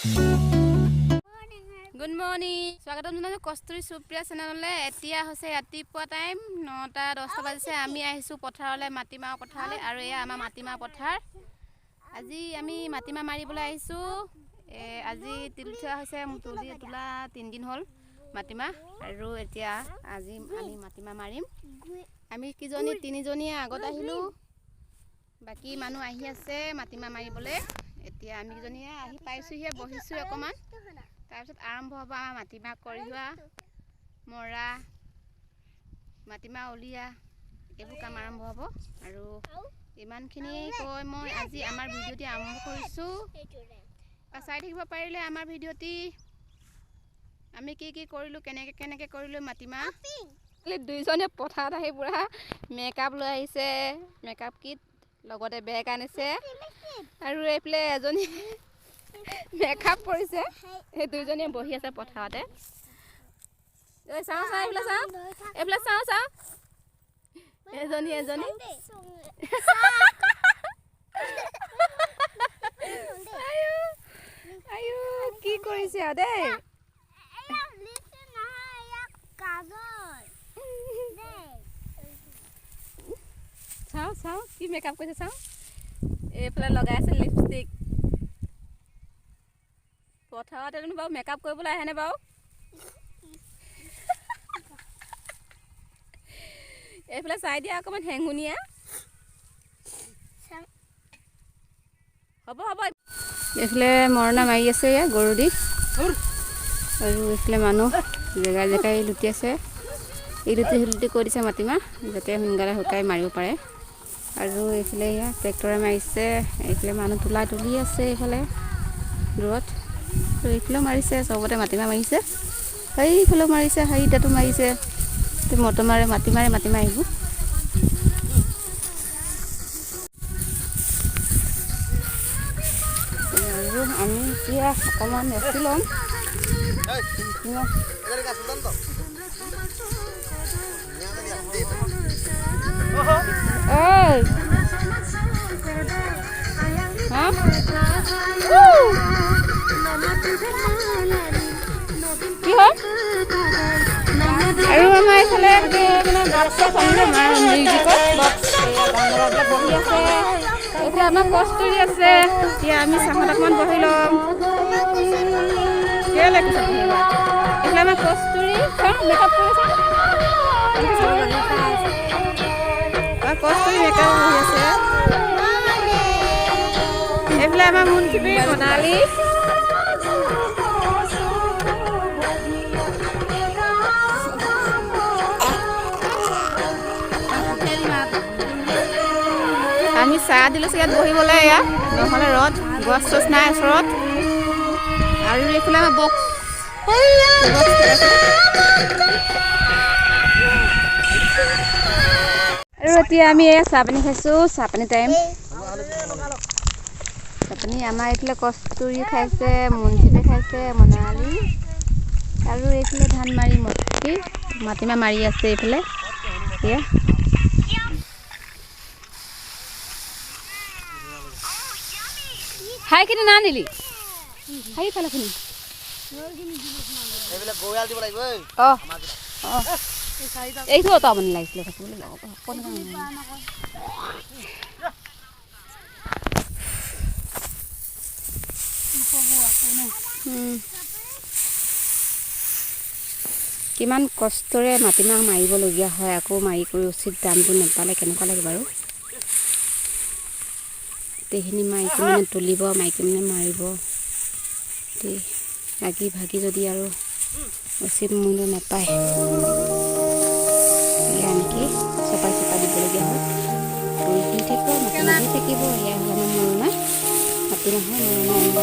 Good morning, স্বাগতম জনাইছোঁ কস্তুৰী সুপ্ৰিয়া চেনেললৈ। এতিয়া হৈছে ৰাতিপুৱা টাইম 9:10 বাজিছে। আমি আহিছোঁ পথাৰলৈ, মাটিমাহ পথাৰলৈ। আৰু এয়া আমাৰ মাটিমাহ পথাৰ। আজি আমি মাটিমাহ মাৰিবলৈ আহিছোঁ। আজি তুলি থোৱা হৈছে, তোলা 3 দিন হ'ল মাটিমাহ। আৰু এতিয়া আজি আমি মাটিমাহ মাৰিম। আমি তিনিজনীয়ে আগত আহিলোঁ, বাকী মানুহ আহি আছে মাটিমাহ মাৰিবলৈ। এতিয়া আমি কেইজনীয়ে আহি পাইছোঁহিহে, বহিছোঁ অকণমান। তাৰপিছত আৰম্ভ হ'ব আমাৰ মাটিমাহ কঢ়িওৱা, মৰা, মাটিমাহ উলিওৱা, এইবোৰ কাম আৰম্ভ হ'ব। আৰু ইমানখিনি কৈ মই আজি আমাৰ ভিডিঅ'টি আৰম্ভ কৰিছোঁ। চাই থাকিব পাৰিলে আমাৰ ভিডিঅ'টি আমি কি কৰিলোঁ, কেনেকৈ কৰিলোঁ মাটিমাহ। দুইজনীয়ে পথাৰত আহি পুৰা মেকআপ লৈ আহিছে, মেকআপ কিট লগতে বেগ আনিছে। আৰু এইফালে এজনী মেকআপ কৰিছে। সেই দুইজনীয়ে বহি আছে পথাৰতে। চাওঁ এইফালে চাওঁ, এইফালে চাওঁ এজনী আয়ো কি কৰিছে আৰু দেই। চাওঁ কি মেকআপ কৰিছে চাওঁ। এইফালে লগাই আছে লিপষ্টিক। পথাৰতে বাৰু মেকআপ কৰিবলৈ আহেনে বাৰু? এইফালে চাই দিয়া অকণমান হেঙুনীয়া। হ'ব এইফালে মৰণা মাৰি আছে গৰু দি। আৰু এইফালে মানুহ জেগাই লুটি আছে। লুটি কৰি দিছে মাটিমাহ, যাতে সোনকালে শুকাই মাৰিব পাৰে। আৰু এইফালে ট্ৰেক্টৰে মাৰিছে। এইফালে মানুহ তুলি আছে এইফালে দূৰত। আৰু এইফালেও মাৰিছে, চবতে মাটিমাহ মাৰিছে। সেইফালেও মাৰিছে, তাতো মাৰিছে। মাটিমাহ আহিব। আৰু আমি এতিয়া অকণমান ৰেষ্ট ল'ম। কি হয় আৰু আমাৰ এইফালে বহি আছে। এতিয়া আমাৰ কস্তুৰী আছে। এতিয়া আমি চাহত অকণমান বহি ল'ম। এইফালে আমাৰ কস্তুৰী মেকআপ কৰিছে। কস্তুৰী মেকআপ বহি আছে। এইফালে আমাৰ মুনচিপি মনালী। আমি চাহ দিলোঁ ইয়াত বহিবলৈ। ইয়াত নহ'লে ৰ'দ, গছ চছ নাই ওচৰত। আৰু এইফালে আমাৰ বক্স। আৰু এতিয়া আমি চাহ পানী খাইছোঁ। চাহ পানী টাইম। চাহ আমাৰ এইফালে কস্তুৰী খাইছে, মুনচিপে খাইছে, মনালী। আৰু এইফালে ধান মাৰি মাটিমাহ মাৰি আছে এইফালে। এয়া হাইখিনি না নিলি হাইফালেখিনি এইটো অতাবনি লাগিছিলে থাকিবলৈ। কিমান কষ্টৰে মাটিমাহ মাৰিবলগীয়া হয়, আকৌ মাৰি কৰি উচিত দামটো নাপালে কেনেকুৱা লাগে বাৰু। গোটেইখিনি মাইকী মানে তুলিব, মাইকী মানে মাৰিব। লাগি ভাগি যদি আৰু উচিত মূল্য নাপায়, এনেকৈ চপাই দিবলগীয়া হয়। গৰুখিনি থাকিব, মাটিমাহ থাকিব। এয়া হ'ল আমাৰ মৰণা, মাটিমাহৰ মৰণা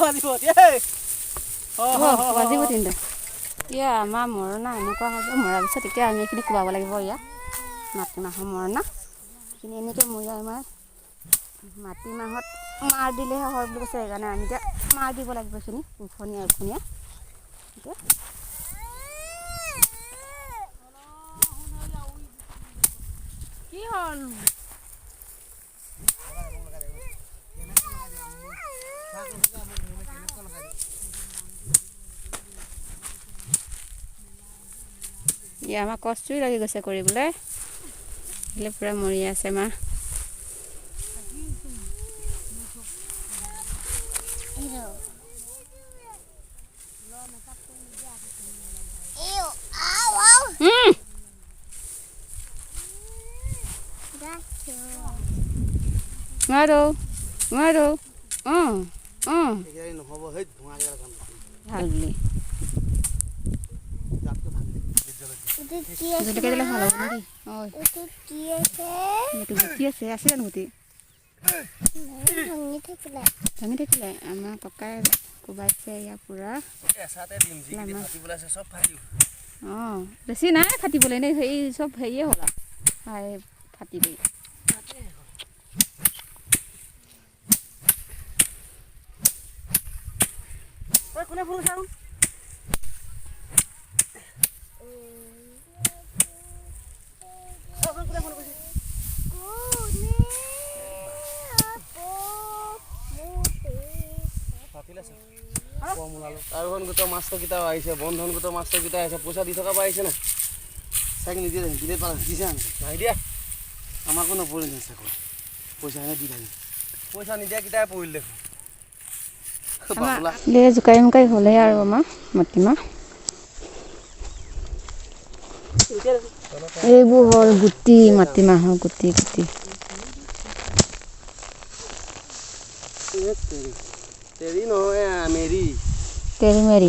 আনিবলৈ। বাজিব তিনিটা। এতিয়া আমাৰ মৰণা এনেকুৱা হ'ব, মৰাৰ পিছত এতিয়া আমি এইখিনি কোবাব লাগিব। ইয়াত মাটিমাহৰ মৰণা এইখিনি এনেকৈ মৰিয়াই মই মাটিমাহত মাৰ দিলেহে হয় বুলি কৈছে। সেইকাৰণে আমি এতিয়া মাৰ দিব লাগিব এইখিনি উখনীয়া উখনীয়া। এতিয়া কি হ'ল? ইয়া আমাৰ কষ্টই লাগি গৈছে কৰিবলৈ। এইফালে পূৰা মৰি আছে মা। নোৱাৰো নোৱাৰো ভাল বুলি জলকীয়া দিলে ভাল হ'ব নেকি? এইটো গুটি আছে জানো গুটি? ভাঙি থাকিলে আমাৰ ককাই কোবাইছে ইয়াৰ পূৰা। অঁ বেছি নাই ফাটিবলৈ, এনেই হেৰি চব হেৰিয়ে হ'ল আৰু ফাটি গ'ল। কোনে ফুল চাওঁ আৰু গোটেই মাষ্টৰকেইটাও আহিছে, বন্ধন গোটেই মাষ্টৰকেইটা আহিছে। পইচা দি থকা আহিছে না চাইকেল নিদিয়ে দিলে পাৰা দিছে নাই দিয়া আমাকো নপৰিল চাকৰি পইচাহে দি থাকি পইচা নিদিয়া কেইটাই পৰিল দেখোন। জোকাৰি মোকাৰি হ'লে আৰু আমাৰ মাটিমাহ এইবোৰ হ'ল গুটি, মাটিমাহৰ গুটি গুটি। তেৰি নহয় মেৰি তেৰি মেৰি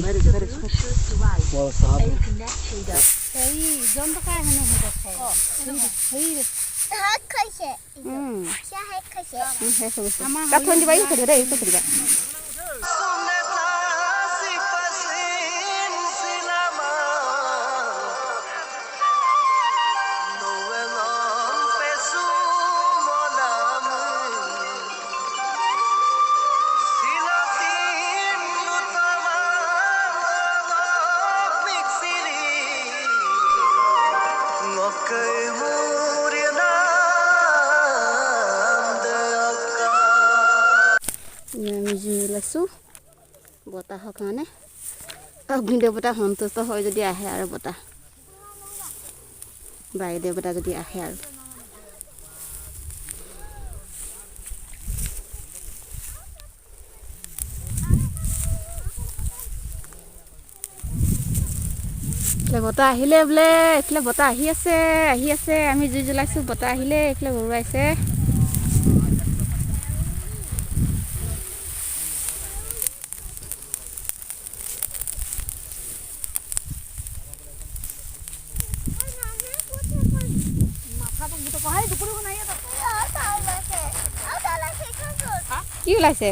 আমি জুই জ্বলাইছোঁ বতাহৰ কাৰণে। অগ্নি দেৱতা সন্তুষ্ট হয় যদি আহে আৰু বতাহ, বায়ু দেৱতা যদি আহে আৰু। এইফালে বতাহ আহিলে বোলে, এইফালে বতাহ আহি আছে। আমি জুই জ্বলাইছোঁ, বতাহ আহিলে এইফালে বৰুৱাইছে। কি ওলাইছে?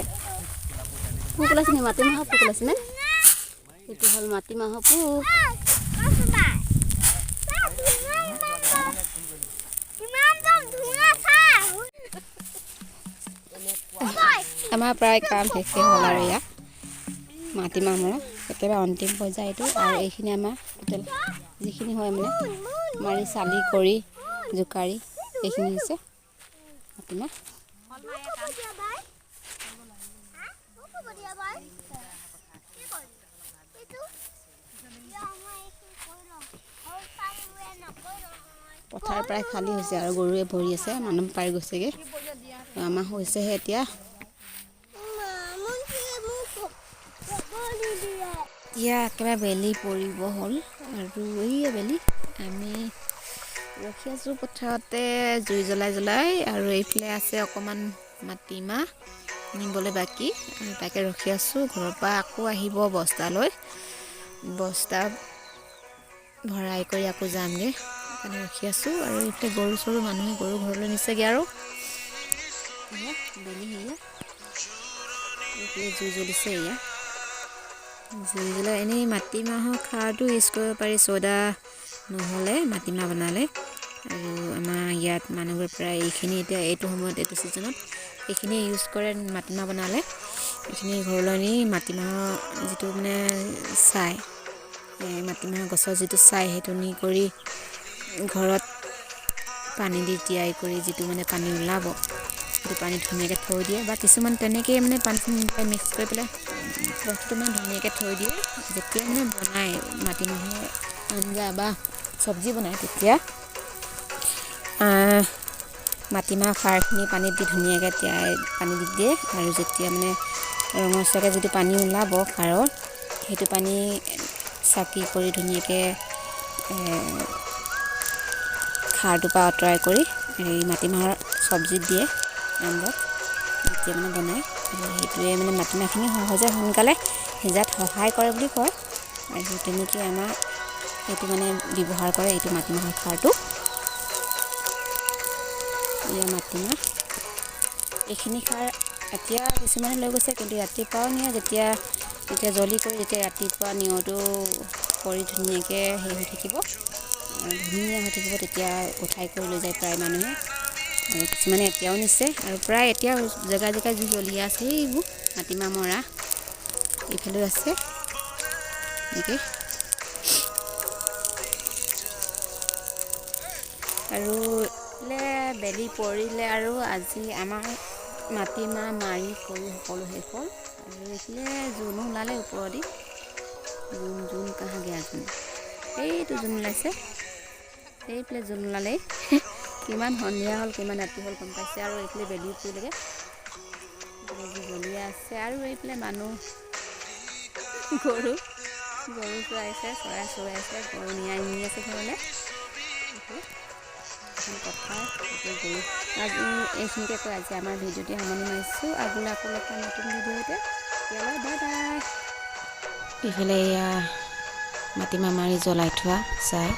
পোক ওলাইছে নি? মাটিমাহৰ পোক ওলাইছে নে? এইটো হ'ল মাটিমাহৰ পোক। আমাৰ প্ৰায় কাম শেষে হ'ল আৰু ইয়াত মাটিমাহ মৰা একেবাৰে অন্তিম পৰ্যায় এইটো। আৰু এইখিনি আমাৰ টোটেল যিখিনি হয় মানে মাৰি চালি কৰি জোকাৰি এইখিনি হৈছে মাটিমাহ। পথাৰ প্ৰায় খালী হৈছে আৰু গৰুৱে ভৰি আছে, মানুহ পাই গৈছেগৈ। আমাৰ হৈছেহে এতিয়া। এতিয়া একেবাৰে বেলি পৰিব হ'ল আৰু এই বেলি আমি ৰখি আছোঁ পথাৰতে জুই জ্বলাই আৰু এইফালে আছে অকণমান মাটিমাহ নিবলৈ বাকী, আমি তাকে ৰখি আছোঁ। ঘৰৰ পৰা আকৌ আহিব বস্তালৈ, বস্তা ভৰাই কৰি আকৌ যামগৈ, সেইকাৰণে ৰখি আছোঁ। আৰু এইফালে গৰু চৰু মানুহে গৰু ঘৰলৈ নিছেগৈ আৰু বেলি সেয়া এইফালে জুই জ্বলিছে। এয়া জুই জ্বলাই এনেই মাটিমাহৰ খাৰটো ইউজ কৰিব পাৰি চ'দা নহ'লে মাটিমাহ বনালে। আৰু আমাৰ ইয়াত মানুহবোৰ প্ৰায় এইখিনি এতিয়া এইটো সময়ত এইটো ছিজনত এইখিনি ইউজ কৰে মাটিমাহ বনালে। এইখিনি ঘৰলৈ নি মাটিমাহৰ যিটো মানে ছাই, মাটিমাহৰ গছৰ যিটো ছাই সেইটো নি কৰি ঘৰত পানী দি তিয়াই কৰি যিটো মানে পানী ওলাব সেইটো পানী ধুনীয়াকৈ থৈ দিয়ে, বা কিছুমান তেনেকৈয়ে মানে পানী মিক্স কৰি পেলাই বস্তুটো মানে ধুনীয়াকৈ থৈ দিয়ে। যেতিয়া মানে বনায় মাটিমাহৰ আঞ্জা বা চব্জি বনায় তেতিয়া মাটিমাহ খাৰখিনি পানীত দি ধুনীয়াকৈ তিয়াই পানী দি দিয়ে, আৰু যেতিয়া মানে ৰঙচুৱাকৈ যিটো পানী ওলাব খাৰৰ সেইটো পানী চাকি কৰি ধুনীয়াকৈ খাৰটোৰ পৰা আঁতৰাই কৰি এই মাটিমাহৰ চব্জিত দিয়ে আঞ্জাত যেতিয়া মানে বনায়। আৰু সেইটোৱে মানে মাটিমাহখিনি সহজে সোনকালে সিজাত সহায় কৰে বুলি কয়। আৰু তেনেকৈ আমাৰ এইটো মানে ব্যৱহাৰ কৰে এইটো মাটিমাহৰ খাৰটো। এয়া মাটিমাহ, এইখিনি খাৰ এতিয়া কিছুমানে লৈ গৈছে, কিন্তু ৰাতিপুৱাও নিয়ে যেতিয়া জ্বলি কৰি যেতিয়া ৰাতিপুৱা নিয়টো কৰি ধুনীয়াকৈ হেৰি হৈ থাকিব, ধুনীয়া হৈ থাকিব, তেতিয়া উঠাই কৰি লৈ যায় প্ৰায় মানুহে। আৰু কিছুমানে এতিয়াও নিছে, আৰু প্ৰায় এতিয়াও জেগাই জেগাই যি জ্বলি আছে এইবোৰ মাটিমাহ মৰা এইফালেও আছে এনেকৈ। আৰু বেলি পৰিলে আৰু আজি আমাৰ মাটিমাহ মাৰি কৰি সকলো শেষ হ'ল। আৰু এইফালে জোনো ওলালে ওপৰেদি, জোন কাহা গেয়া জোন, এইটো জোন ওলাইছে, এইফালে জোন ওলালেই কিমান সন্ধিয়া হ'ল কিমান ৰাতি হ'ল গম পাইছে। আৰু এইফালে বেলি পৰিলেগৈ, এইফালে জ্বলিয়ে আছে। আৰু এইফালে মানুহ গৰু চৰাইছে, চৰাই চৰাইছে, গৰু নিয়াই নি আছে ঘৰলৈ। এইফালে এখন পথাৰ, গোটেই গৰু। আজি এইখিনিকে কৈ আজি আমাৰ ভিডিঅ'টি সামৰণি মাৰিছোঁ। আগলৈ আকৌ লগ পাম নতুন ভিডিঅ'তে, তেতিয়ালৈ বাই বাই। ইফালে এয়া মাটিমাহ মাৰি জ্বলাই থোৱা চাই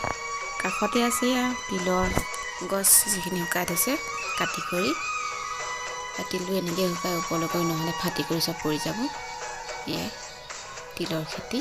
কাষতে আছে আৰু তিলৰ গছ যিখিনি শুকাই থৈছে কাটি কৰি, তিলটো এনেকৈ শুকাই ওপৰলৈ কৰি নহ'লে ফাটি কৰি চব পৰি যাব। এয়াই তিলৰ খেতি।